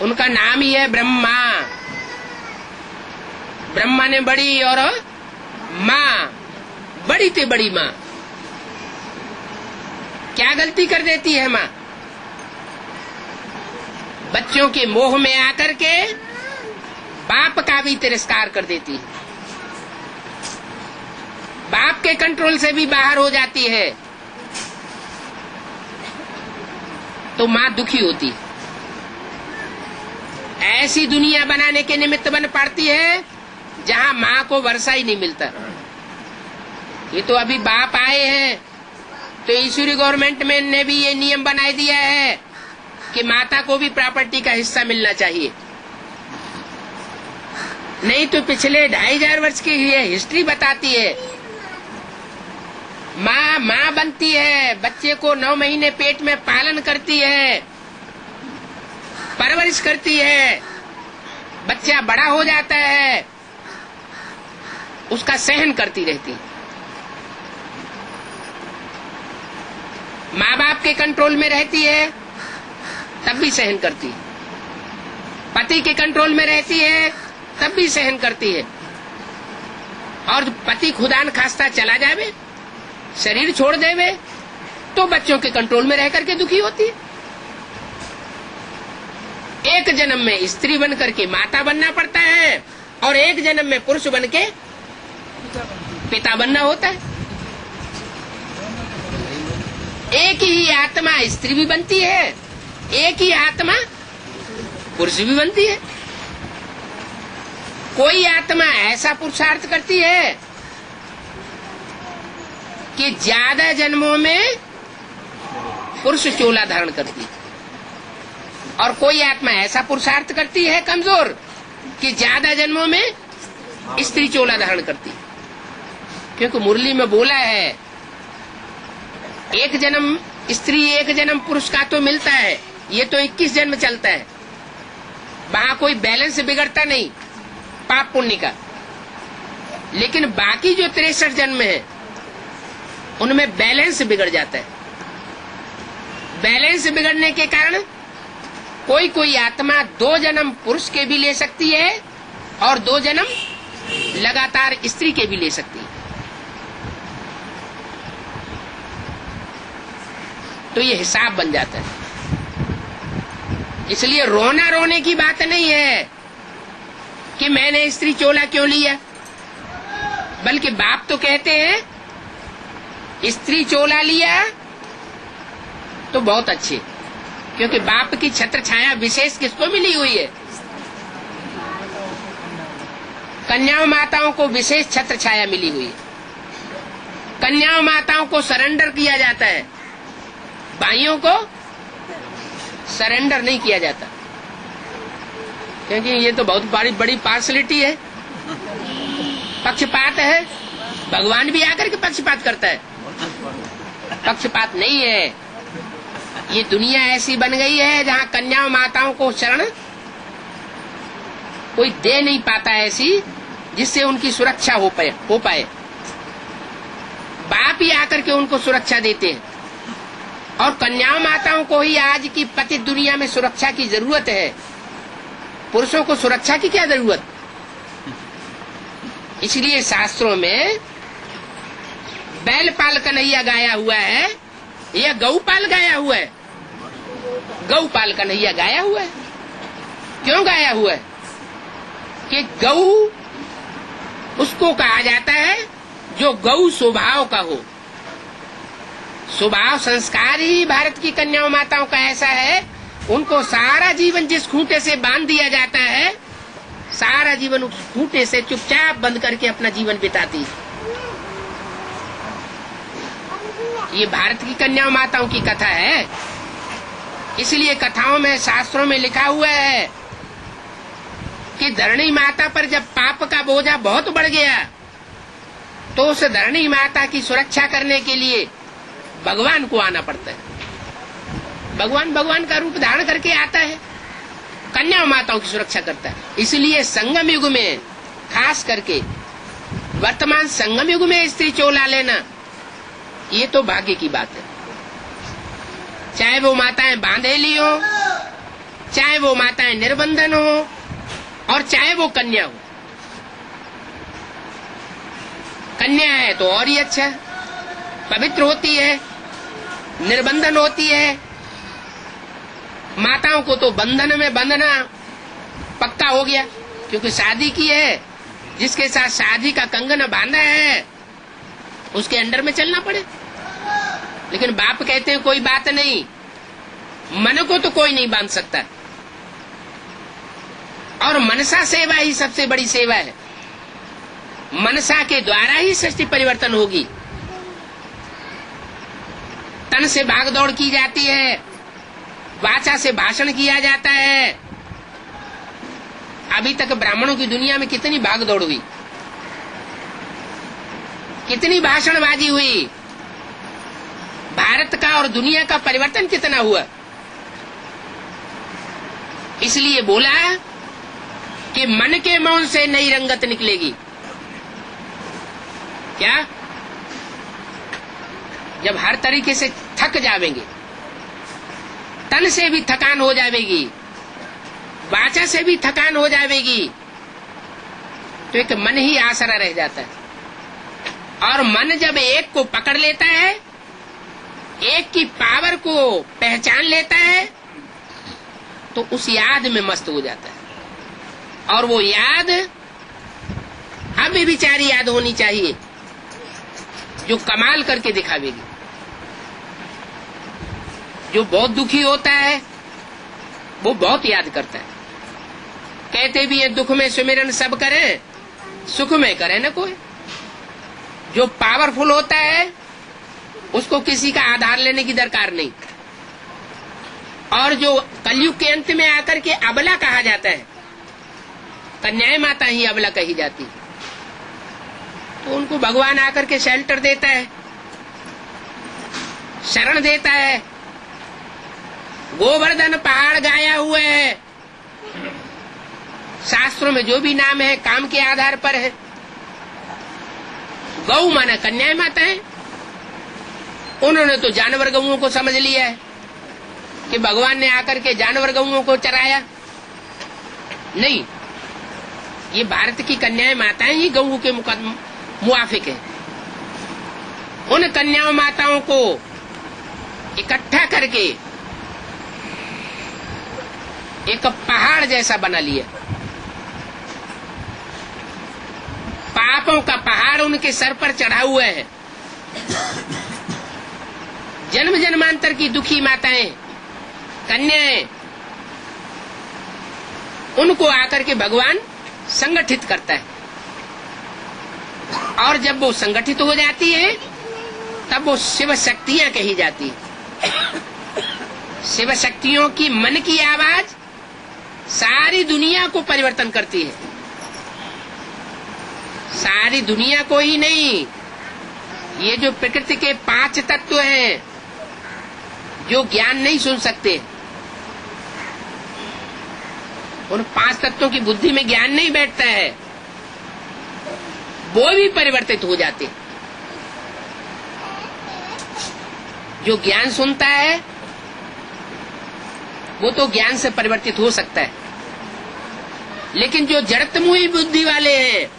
उनका नाम ही है ब्रह्मा। ब्रह्मा ने बड़ी और माँ, बड़ी से बड़ी माँ। क्या गलती कर देती है माँ? बच्चों के मोह में आकर के बाप का भी तिरस्कार कर देती है, बाप के कंट्रोल से भी बाहर हो जाती है, तो माँ दुखी होती है। ऐसी दुनिया बनाने के निमित्त बन पड़ती है जहां माँ को वर्षा ही नहीं मिलता। ये तो अभी बाप आए हैं तो ईश्वरी गवर्नमेंट में ने भी ये नियम बना दिया है कि माता को भी प्रॉपर्टी का हिस्सा मिलना चाहिए। नहीं तो पिछले 2500 वर्ष की ये हिस्ट्री बताती है, माँ बनती है, बच्चे को 9 महीने पेट में पालन करती है, परवरिश करती है, बच्चा बड़ा हो जाता है, उसका सहन करती रहती है। माँ बाप के कंट्रोल में रहती है तब भी सहन करती है, पति के कंट्रोल में रहती है तब भी सहन करती है, और पति खुदान खास्ता चला जावे, शरीर छोड़ देवे, तो तो बच्चों के कंट्रोल में रह करके दुखी होती है। एक जन्म में स्त्री बन करके माता बनना पड़ता है और एक जन्म में पुरुष बन के पिता बनना होता है। एक ही आत्मा स्त्री भी बनती है, एक ही आत्मा पुरुष भी बनती है। कोई आत्मा ऐसा पुरुषार्थ करती है कि ज्यादा जन्मों में पुरुष चोला धारण करती है, और कोई आत्मा ऐसा पुरुषार्थ करती है कमजोर कि ज्यादा जन्मों में स्त्री चोला धारण करती है। क्योंकि मुरली में बोला है एक जन्म स्त्री एक जन्म पुरुष का तो मिलता है, ये तो 21 जन्म चलता है, वहां कोई बैलेंस बिगड़ता नहीं पाप पुण्य का। लेकिन बाकी जो 63 जन्म है उनमें बैलेंस बिगड़ जाता है। बैलेंस बिगड़ने के कारण कोई कोई आत्मा 2 जन्म पुरुष के भी ले सकती है और 2 जन्म लगातार स्त्री के भी ले सकती है। तो ये हिसाब बन जाता है। इसलिए रोना रोने की बात नहीं है कि मैंने स्त्री चोला क्यों लिया, बल्कि बाप तो कहते हैं स्त्री चोला लिया तो बहुत अच्छे, क्योंकि बाप की छत्र छाया विशेष किसको मिली हुई है? कन्याओं माताओं को विशेष छत्र छाया मिली हुई है। कन्याओं माताओं को सरेंडर किया जाता है, भाइयों को सरेंडर नहीं किया जाता, क्योंकि ये तो बहुत बड़ी पार्शलिटी है, पक्षपात है। भगवान भी आकर के पक्षपात करता है, पक्षपात नहीं है। ये दुनिया ऐसी बन गई है जहाँ कन्याओं माताओं को शरण कोई दे नहीं पाता, ऐसी जिससे उनकी सुरक्षा हो पाए। बाप ही आकर के उनको सुरक्षा देते हैं, और कन्याओं माताओं को ही आज की पतित दुनिया में सुरक्षा की जरूरत है। पुरुषों को सुरक्षा की क्या जरूरत? इसलिए शास्त्रों में बैलपाल कन्हैया गाया हुआ है या गौपाल गाया हुआ है? गौपाल कन्हैया गाया हुआ है। क्यों गाया हुआ है? कि गौ उसको कहा जाता है जो गौ स्वभाव का हो। स्वभाव संस्कार ही भारत की कन्याओं माताओं का ऐसा है, उनको सारा जीवन जिस खूंटे से बांध दिया जाता है, सारा जीवन उस खूंटे से चुपचाप बंद करके अपना जीवन बिताती है। ये भारत की कन्याओं माताओं की कथा है। इसलिए कथाओं में शास्त्रों में लिखा हुआ है कि धरणी माता पर जब पाप का बोझा बहुत बढ़ गया तो उस धरणी माता की सुरक्षा करने के लिए भगवान को आना पड़ता है। भगवान का रूप धारण करके आता है, कन्याओं माताओं की सुरक्षा करता है। इसलिए संगम युग में, खास करके वर्तमान संगम युग में स्त्री चोला लेना ये तो भाग्य की बात है। चाहे वो माताएं बांधेली हो, चाहे वो माताएं निर्बंधन हो, और चाहे वो कन्या हो। कन्या है तो और ही अच्छा, पवित्र होती है, निर्बंधन होती है। माताओं को तो बंधन में बंधना पक्का हो गया, क्योंकि शादी की है, जिसके साथ शादी का कंगन बांधा है उसके अंडर में चलना पड़े। लेकिन बाप कहते हैं कोई बात नहीं, मन को तो कोई नहीं बांध सकता, और मनसा सेवा ही सबसे बड़ी सेवा है। मनसा के द्वारा ही सृष्टि परिवर्तन होगी। तन से भागदौड़ की जाती है, वाचा से भाषण किया जाता है। अभी तक ब्राह्मणों की दुनिया में कितनी भागदौड़ हुई, कितनी भाषणबाजी हुई, भारत का और दुनिया का परिवर्तन कितना हुआ। इसलिए बोला कि मन के मौन से नई रंगत निकलेगी। क्या? जब हर तरीके से थक जावेंगे, तन से भी थकान हो जाएगी, वाचा से भी थकान हो जाएगी, तो एक मन ही आसरा रह जाता है। और मन जब एक को पकड़ लेता है एक की पावर को पहचान लेता है तो उस याद में मस्त हो जाता है। और वो याद अव्यभिचारी याद होनी चाहिए जो कमाल करके दिखावेगी। जो बहुत दुखी होता है वो बहुत याद करता है। कहते भी है दुख में सुमिरन सब करें, सुख में करे न कोई। जो पावरफुल होता है उसको किसी का आधार लेने की दरकार नहीं। और जो कलयुग के अंत में आकर के अबला कहा जाता है, कन्याएं माता ही अबला कही जाती है, तो उनको भगवान आकर के शेल्टर देता है, शरण देता है। गोवर्धन पहाड़ गाया हुआ है, शास्त्रों में जो भी नाम है काम के आधार पर है। गौ माना कन्याएं माता है। उन्होंने तो जानवर गऊओं को समझ लिया है कि भगवान ने आकर के जानवर गऊओं को चराया। नहीं, ये भारत की कन्याएं माताएं ही गऊ के मुआफिक है। उन कन्याओं माताओं को इकट्ठा करके एक पहाड़ जैसा बना लिया। पापों का पहाड़ उनके सर पर चढ़ा हुआ है। जन्म जन्मांतर की दुखी माताएं, कन्याएं, उनको आकर के भगवान संगठित करता है। और जब वो संगठित हो जाती है तब वो शिव शक्तियां कही जाती है। शिव शक्तियों की मन की आवाज सारी दुनिया को परिवर्तन करती है। सारी दुनिया को ही नहीं, ये जो प्रकृति के 5 तत्व हैं जो ज्ञान नहीं सुन सकते, उन 5 तत्वों की बुद्धि में ज्ञान नहीं बैठता है, वो भी परिवर्तित हो जाते। जो ज्ञान सुनता है वो तो ज्ञान से परिवर्तित हो सकता है, लेकिन जो जड़त्वमुही बुद्धि वाले हैं,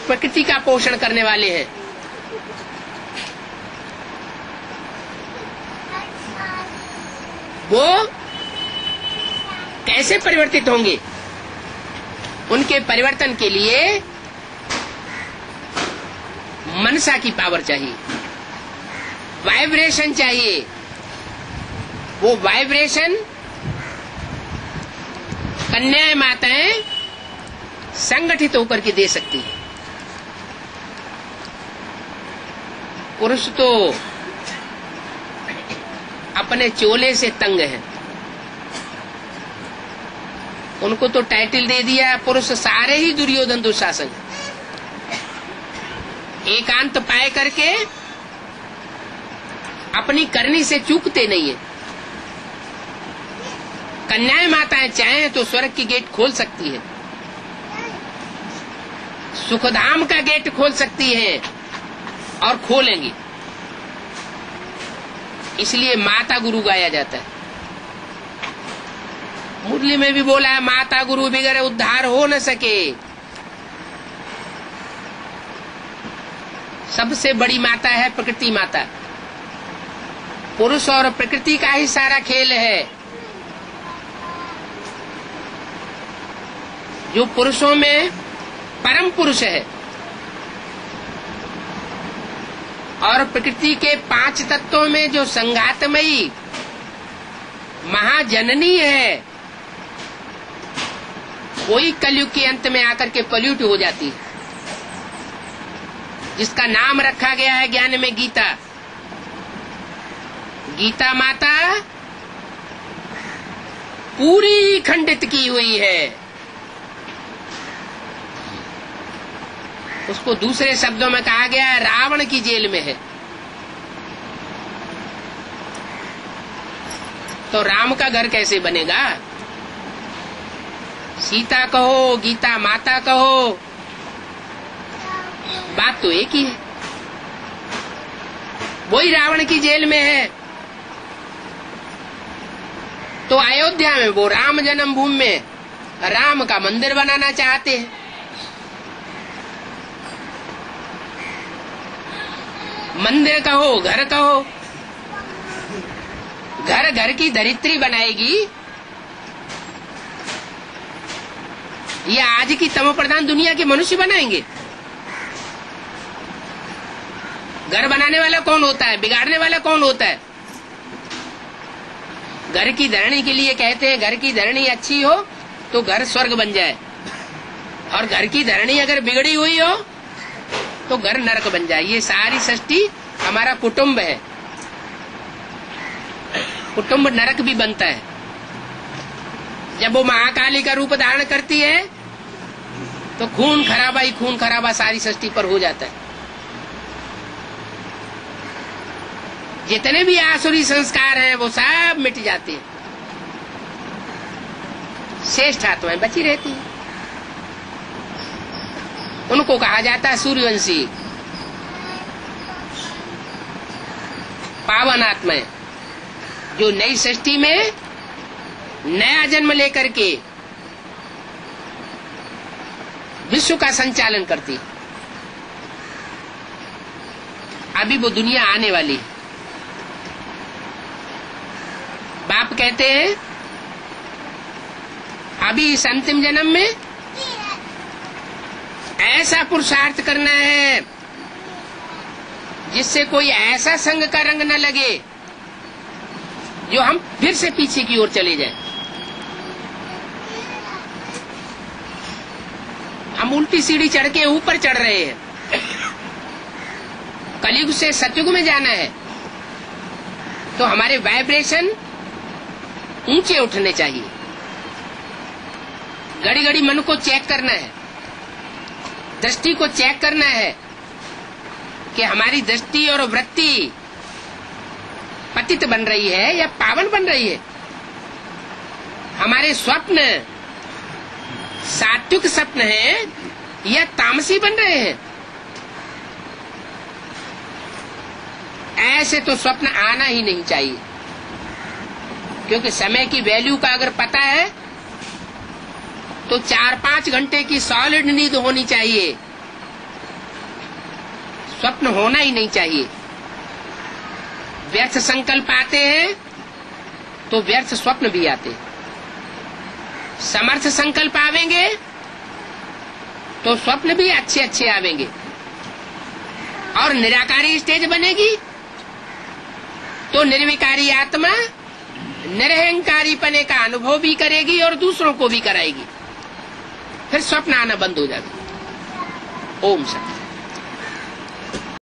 प्रकृति का पोषण करने वाले हैं, वो कैसे परिवर्तित होंगे? उनके परिवर्तन के लिए मनसा की पावर चाहिए, वाइब्रेशन चाहिए। वो वाइब्रेशन कन्याएं माताएं संगठित होकर के दे सकती है। पुरुष तो अपने चोले से तंग है, उनको तो टाइटल दे दिया पुरुष सारे ही दुर्योधन दुशासन। एकांत पाए करके अपनी करनी से चूकते नहीं है। कन्याएं माताएं चाहें तो स्वर्ग की गेट खोल सकती है, सुखधाम का गेट खोल सकती है और खोलेंगी। इसलिए माता गुरु गाया जाता है। मुरली में भी बोला है, माता गुरु बिगर उद्धार हो न सके। सबसे बड़ी माता है प्रकृति माता। पुरुष और प्रकृति का ही सारा खेल है। जो पुरुषों में परम पुरुष है और प्रकृति के 5 तत्वों में जो संघातमयी महाजननी है, वही कलयुग के अंत में आकर के पल्यूट हो जाती है, जिसका नाम रखा गया है ज्ञान में गीता। गीता माता पूरी खंडित की हुई है। उसको दूसरे शब्दों में कहा गया है रावण की जेल में है। तो राम का घर कैसे बनेगा? सीता कहो, गीता माता कहो, बात तो एक ही है। वही रावण की जेल में है। तो अयोध्या में वो राम जन्मभूमि में राम का मंदिर बनाना चाहते हैं। मंदिर कहो, घर कहो, घर घर की धरित्री बनाएगी। ये आज की तमो प्रधान दुनिया के मनुष्य बनाएंगे। घर बनाने वाला कौन होता है, बिगाड़ने वाला कौन होता है? घर की धरणी के लिए कहते हैं घर की धरणी अच्छी हो तो घर स्वर्ग बन जाए, और घर की धरणी अगर बिगड़ी हुई हो तो घर नरक बन जाए। ये सारी सृष्टि हमारा कुटुंब है। कुटुंब नरक भी बनता है। जब वो महाकाली का रूप धारण करती है तो खून खराबा ही खून खराबा सारी सृष्टि पर हो जाता है। जितने भी आसुरी संस्कार हैं वो सब मिट जाते हैं, श्रेष्ठ आत्माएं बची रहती हैं। उनको कहा जाता है सूर्यवंशी, पावन आत्माएं, जो नई सृष्टि में नया जन्म लेकर के विश्व का संचालन करती। अभी वो दुनिया आने वाली है। बाप कहते हैं अभी इस अंतिम जन्म में ऐसा पुरुषार्थ करना है जिससे कोई ऐसा संग का रंग न लगे जो हम फिर से पीछे की ओर चले जाएं। हम उल्टी सीढ़ी चढ़ के ऊपर चढ़ रहे हैं। कलयुग से सतयुग में जाना है तो हमारे वाइब्रेशन ऊंचे उठने चाहिए। घड़ी घड़ी मन को चेक करना है, दृष्टि को चेक करना है कि हमारी दृष्टि और वृत्ति पतित बन रही है या पावन बन रही है। हमारे स्वप्न सात्विक स्वप्न हैं या तामसी बन रहे हैं। ऐसे तो स्वप्न आना ही नहीं चाहिए, क्योंकि समय की वैल्यू का अगर पता है तो 4-5 घंटे की सॉलिड नींद होनी चाहिए। स्वप्न होना ही नहीं चाहिए। व्यर्थ संकल्प आते हैं तो व्यर्थ स्वप्न भी आते हैं। समर्थ संकल्प आवेंगे तो स्वप्न भी अच्छे अच्छे आवेंगे, और निराकारी स्टेज बनेगी तो निर्विकारी आत्मा निरहंकारी पने का अनुभव भी करेगी और दूसरों को भी कराएगी। फिर स्वप्न आना बंद हो जाएगा। ओम शांति।